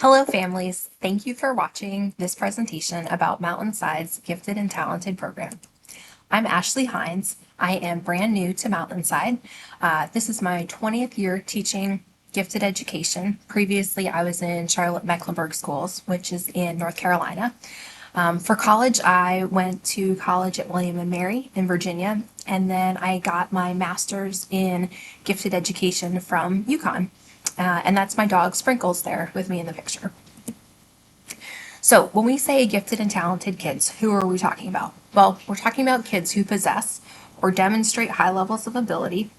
Hello families, thank you for watching this presentation about Mountainside's Gifted and Talented program. I'm Ashley Hines. I am brand new to Mountainside. This is my 20th year teaching gifted education. Previously, I was in Charlotte Mecklenburg Schools, which is in North Carolina. For college, I went to college at William and Mary in Virginia, and then I got my master's in gifted education from UConn. And that's my dog Sprinkles there with me in the picture. So when we say gifted and talented kids, who are we talking about? Well, we're talking about kids who possess or demonstrate high levels of ability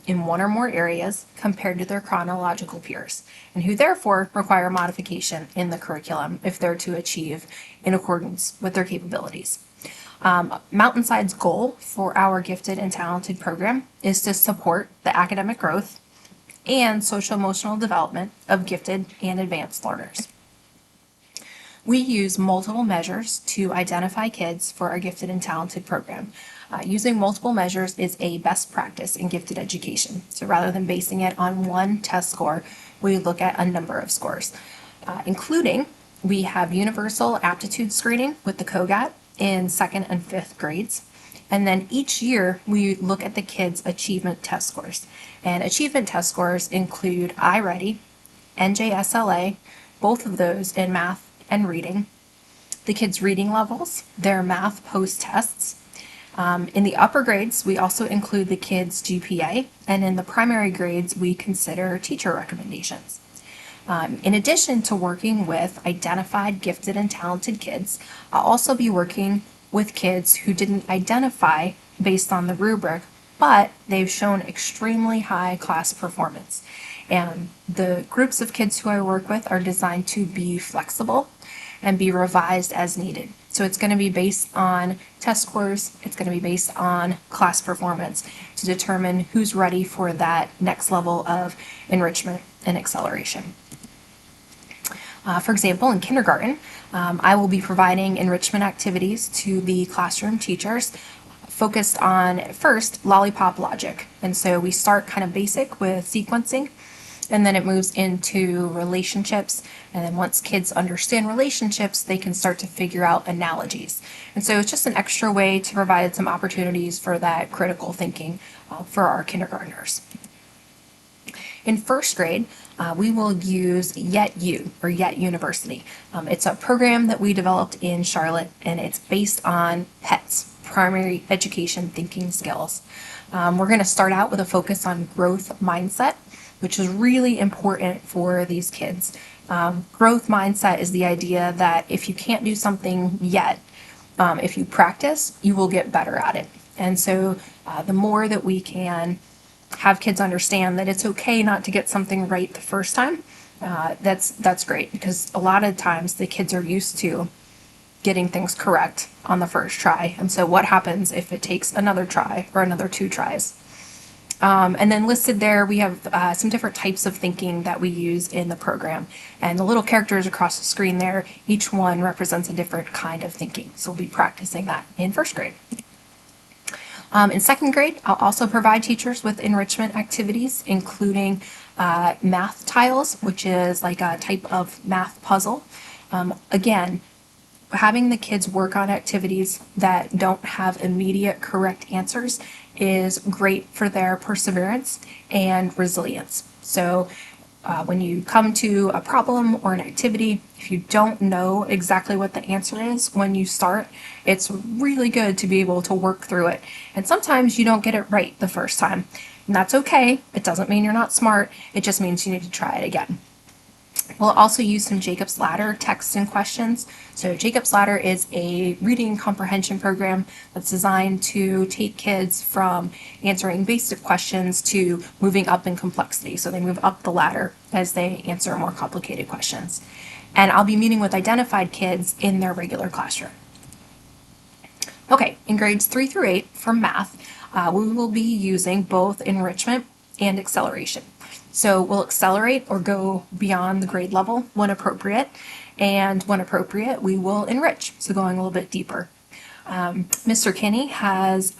in one or more areas compared to their chronological peers, and who therefore require modification in the curriculum if they're to achieve in accordance with their capabilities. Mountainside's goal for our gifted and talented program is to support the academic growth and social emotional development of gifted and advanced learners. We use multiple measures to identify kids for our gifted and talented program. Using multiple measures is a best practice in gifted education. So rather than basing it on one test score, we look at a number of scores, including we have universal aptitude screening with the COGAT in 2nd and 5th grades. And then each year we look at the kids' achievement test scores. And achievement test scores include iReady, NJSLA, both of those in math and reading, the kids' reading levels, their math post-tests. In the upper grades, we also include the kids' GPA, and in the primary grades, we consider teacher recommendations. In addition to working with identified gifted and talented kids, I'll also be working with kids who didn't identify based on the rubric, but they've shown extremely high class performance. And the groups of kids who I work with are designed to be flexible and be revised as needed. So it's going to be based on test scores, it's going to be based on class performance to determine who's ready for that next level of enrichment and acceleration. For example, in kindergarten, I will be providing enrichment activities to the classroom teachers focused on, first, lollipop logic. And so we start kind of basic with sequencing, and then it moves into relationships. And then once kids understand relationships, they can start to figure out analogies. And so it's just an extra way to provide some opportunities for that critical thinking for our kindergartners. In 1st grade, we will use Yet U, or Yet University. It's a program that we developed in Charlotte, and it's based on PETS, primary education thinking skills. We're going to start out with a focus on growth mindset, which is really important for these kids. Growth mindset is the idea that if you can't do something yet, if you practice, you will get better at it. And so the more that we can have kids understand that it's okay not to get something right the first time, that's great, because a lot of times the kids are used to getting things correct on the first try. And so what happens if it takes another try or another 2 tries? And then listed there, we have some different types of thinking that we use in the program. And the little characters across the screen there, each one represents a different kind of thinking. So we'll be practicing that in 1st grade. In 2nd grade, I'll also provide teachers with enrichment activities, including math tiles, which is like a type of math puzzle. Again, having the kids work on activities that don't have immediate correct answers is great for their perseverance and resilience. So when you come to a problem or an activity, if you don't know exactly what the answer is when you start, it's really good to be able to work through it. And sometimes you don't get it right the first time, and that's okay. It doesn't mean you're not smart. It just means you need to try it again. We'll also use some Jacob's Ladder texts and questions. So Jacob's Ladder is a reading comprehension program that's designed to take kids from answering basic questions to moving up in complexity. So they move up the ladder as they answer more complicated questions. And I'll be meeting with identified kids in their regular classroom. Okay, in grades 3 through 8 for math, we will be using both enrichment and acceleration. So we'll accelerate or go beyond the grade level when appropriate, and when appropriate, we will enrich, so going a little bit deeper. Mr. Kinney has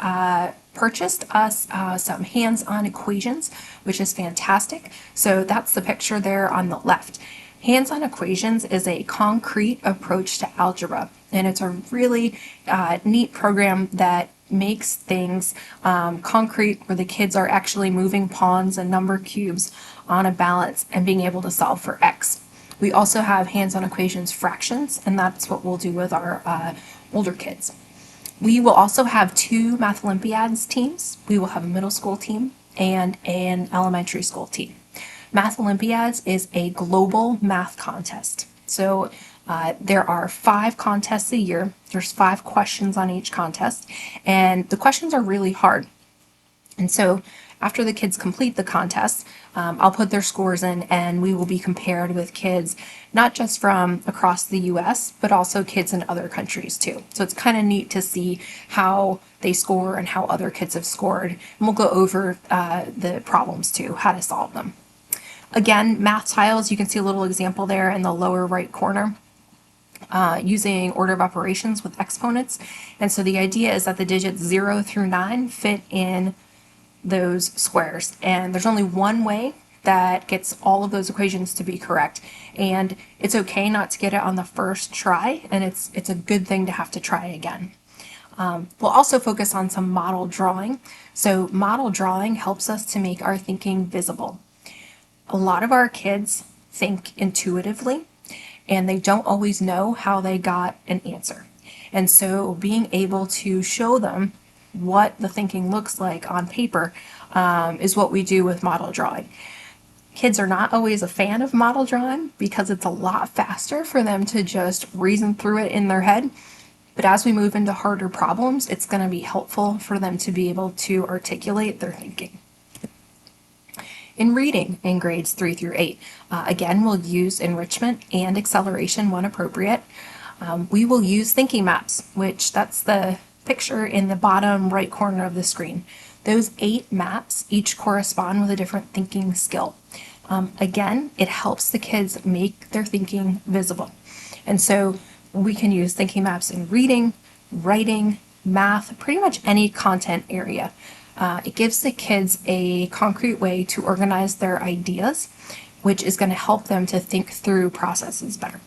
purchased us some hands-on equations, which is fantastic. So that's the picture there on the left. Hands-on equations is a concrete approach to algebra, and it's a really neat program that makes things concrete, where the kids are actually moving pawns and number cubes on a balance and being able to solve for x. We also have hands-on equations fractions, and that's what we'll do with our older kids. We will also have two Math Olympiads teams. We will have a middle school team and an elementary school team. Math Olympiads is a global math contest. So there are 5 contests a year. There's 5 questions on each contest, and the questions are really hard. And so after the kids complete the contest, I'll put their scores in, and we will be compared with kids not just from across the US, but also kids in other countries too. So it's kind of neat to see how they score and how other kids have scored. And we'll go over the problems too, how to solve them. Again, math tiles, you can see a little example there in the lower right corner. Using order of operations with exponents. And so the idea is that the digits 0 through 9 fit in those squares, and there's only one way that gets all of those equations to be correct, and it's okay not to get it on the first try, and it's a good thing to have to try again. We'll also focus on some model drawing. So model drawing helps us to make our thinking visible. A lot of our kids think intuitively, and they don't always know how they got an answer. And so being able to show them what the thinking looks like on paper is what we do with model drawing. Kids are not always a fan of model drawing because it's a lot faster for them to just reason through it in their head. But as we move into harder problems, it's going to be helpful for them to be able to articulate their thinking. In reading in grades 3 through 8, again, we'll use enrichment and acceleration when appropriate. We will use thinking maps, which that's the picture in the bottom right corner of the screen. Those 8 maps each correspond with a different thinking skill. Again, it helps the kids make their thinking visible. And so we can use thinking maps in reading, writing, math, pretty much any content area. It gives the kids a concrete way to organize their ideas, which is going to help them to think through processes better.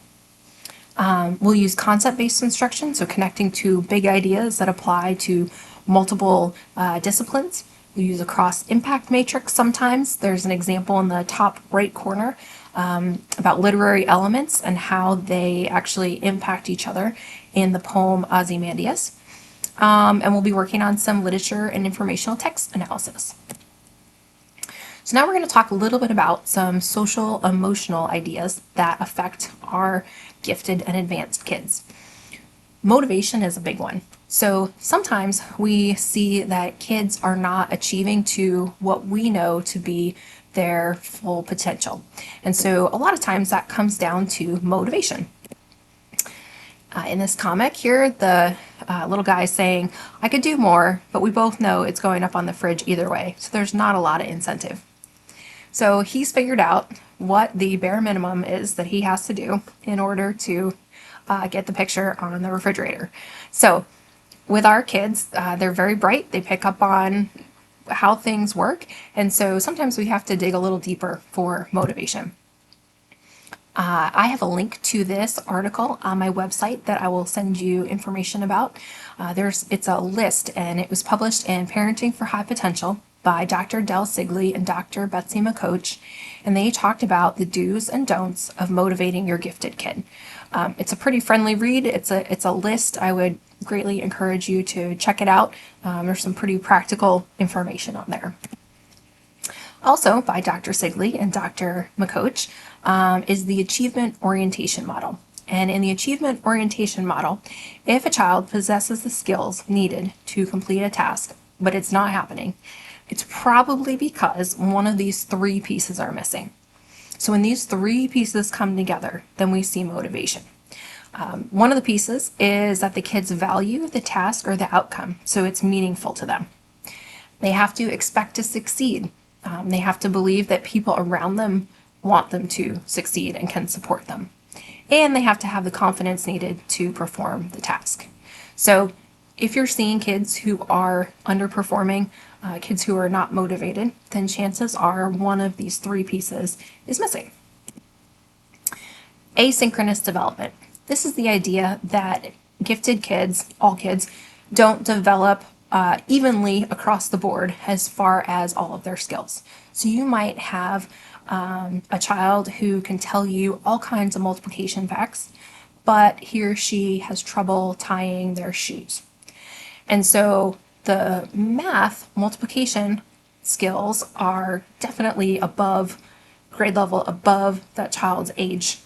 We'll use concept-based instruction, so connecting to big ideas that apply to multiple disciplines. We use a cross-impact matrix sometimes. There's an example in the top right corner about literary elements and how they actually impact each other in the poem Ozymandias. And we'll be working on some literature and informational text analysis. So now we're going to talk a little bit about some social emotional ideas that affect our gifted and advanced kids. Motivation is a big one. So sometimes we see that kids are not achieving to what we know to be their full potential. And so a lot of times that comes down to motivation. In this comic here, the little guy is saying, I could do more, but we both know it's going up on the fridge either way. So there's not a lot of incentive. So he's figured out what the bare minimum is that he has to do in order to get the picture on the refrigerator. So with our kids, they're very bright. They pick up on how things work. And so sometimes we have to dig a little deeper for motivation. I have a link to this article on my website that I will send you information about. It's a list, and it was published in Parenting for High Potential by Dr. Del Sigley and Dr. Betsy McCoach, and they talked about the do's and don'ts of motivating your gifted kid. It's a pretty friendly read. It's a list. I would greatly encourage you to check it out. There's some pretty practical information on there. Also by Dr. Sigley and Dr. McCoach is the achievement orientation model. And in the achievement orientation model, if a child possesses the skills needed to complete a task, but it's not happening, it's probably because one of these 3 pieces are missing. So when these 3 pieces come together, then we see motivation. One of the pieces is that the kids value the task or the outcome, so it's meaningful to them. They have to expect to succeed. They have to believe that people around them want them to succeed and can support them. And they have to have the confidence needed to perform the task. So if you're seeing kids who are underperforming, kids who are not motivated, then chances are one of these 3 pieces is missing. Asynchronous development. This is the idea that gifted kids, all kids, don't develop evenly across the board as far as all of their skills. So you might have a child who can tell you all kinds of multiplication facts, but he or she has trouble tying their shoes. And so the math multiplication skills are definitely above grade level, above that child's age.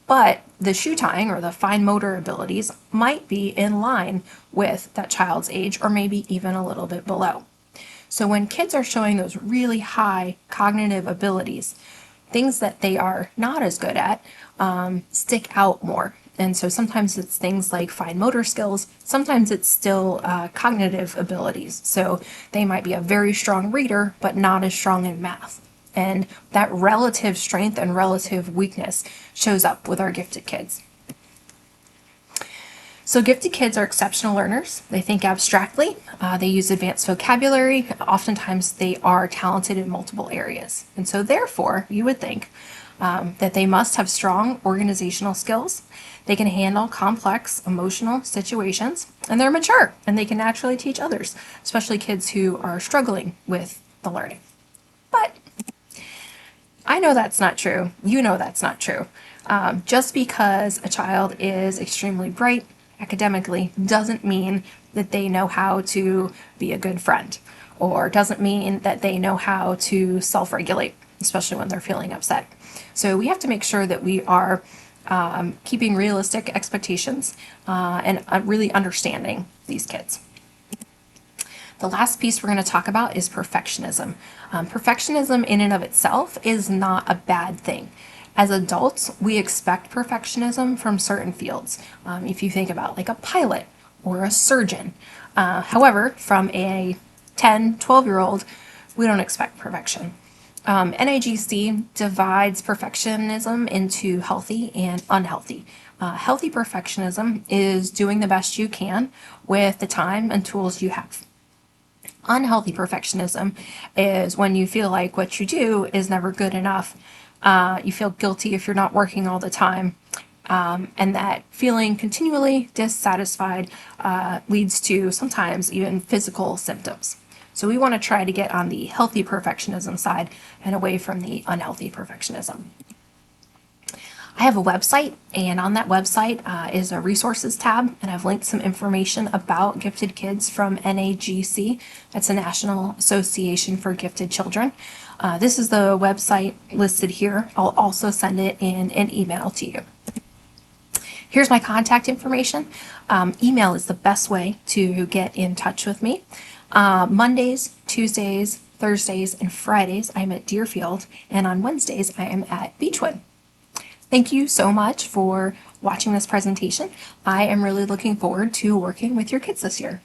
But the shoe tying or the fine motor abilities might be in line with that child's age or maybe even a little bit below. So when kids are showing those really high cognitive abilities, things that they are not as good at stick out more. And so sometimes it's things like fine motor skills, sometimes it's still cognitive abilities. So they might be a very strong reader, but not as strong in math. And that relative strength and relative weakness shows up with our gifted kids. So gifted kids are exceptional learners. They think abstractly. They use advanced vocabulary. Oftentimes they are talented in multiple areas. And so therefore, you would think that they must have strong organizational skills. They can handle complex emotional situations, and they're mature, and they can naturally teach others, especially kids who are struggling with the learning. But I know that's not true. You know that's not true. Just because a child is extremely bright academically doesn't mean that they know how to be a good friend, or doesn't mean that they know how to self-regulate, especially when they're feeling upset. So we have to make sure that we are keeping realistic expectations and really understanding these kids. The last piece we're going to talk about is perfectionism. Perfectionism in and of itself is not a bad thing. As adults, we expect perfectionism from certain fields. If you think about like a pilot or a surgeon. However, from a 10, 12-year-old, we don't expect perfection. NAGC divides perfectionism into healthy and unhealthy. Healthy perfectionism is doing the best you can with the time and tools you have. Unhealthy perfectionism is when you feel like what you do is never good enough. You feel guilty if you're not working all the time. And that feeling continually dissatisfied leads to sometimes even physical symptoms. So we want to try to get on the healthy perfectionism side and away from the unhealthy perfectionism. I have a website, and on that website is a resources tab, and I've linked some information about gifted kids from NAGC. That's the National Association for Gifted Children. This is the website listed here. I'll also send it in an email to you. Here's my contact information. Email is the best way to get in touch with me. Mondays, Tuesdays, Thursdays, and Fridays, I'm at Deerfield, and on Wednesdays, I am at Beechwood. Thank you so much for watching this presentation. I am really looking forward to working with your kids this year.